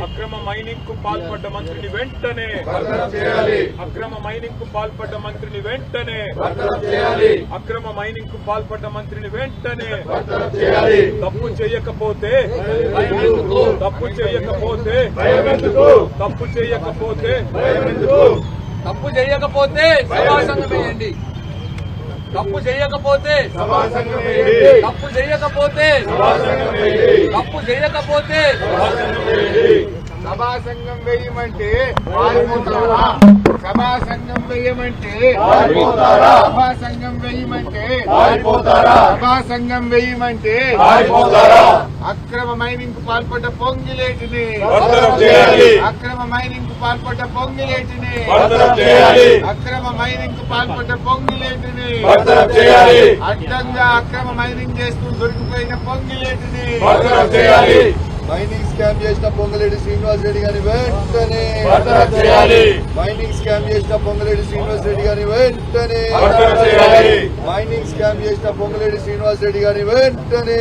అక్రమ మైనింగ్ కు పాల్పడ్డ మంత్రిని వెంటనే అక్రమ మైనింగ్ కు పాల్పడ్డ మంత్రిని వెంటనే అక్రమ మైనింగ్ కు పాల్పడ్డ మంత్రిని వెంటనే తప్పు చేయకపోతే తప్పు చేయకపోతే తప్పు చేయకపోతే తప్పు చేయకపోతే సభాసంగం వేయండి. తప్పు చేయకపోతే తప్పు చేయకపోతే తప్పు చేయకపోతే సభా సంఘం వేయమంటే పారిపోతారా? సభా సంఘం వేయమంటే పారిపోతారా? సభా సంఘం వేయమంటే పారిపోతారా? సభా సంఘం వేయమంటే పారిపోతారా? అక్రమ మైనింగ్ కు పాల్పడ్డ పొంగిలేటిని అక్రమ మైనింగ్ కు పాల్పడ్డ పొంగిలేటిని అక్రమ మైనింగ్ కు పాల్పడ్డ పొంగిలేటిని అడ్డంగా అక్రమ మైనింగ్ చేస్తూ దొరికిపోయిన పొంగిలేటిని మైనింగ్ స్కామ్ చేసిన పొంగులేటి శ్రీనివాస్ రెడ్డి గారిని వెంటనే మైనింగ్ స్కామ్ చేసిన పొంగులేటి శ్రీనివాస్ రెడ్డి గారిని వెంటనే మైనింగ్ స్కామ్ చేసిన పొంగులేటి శ్రీనివాస్ రెడ్డి గారిని వెంటనే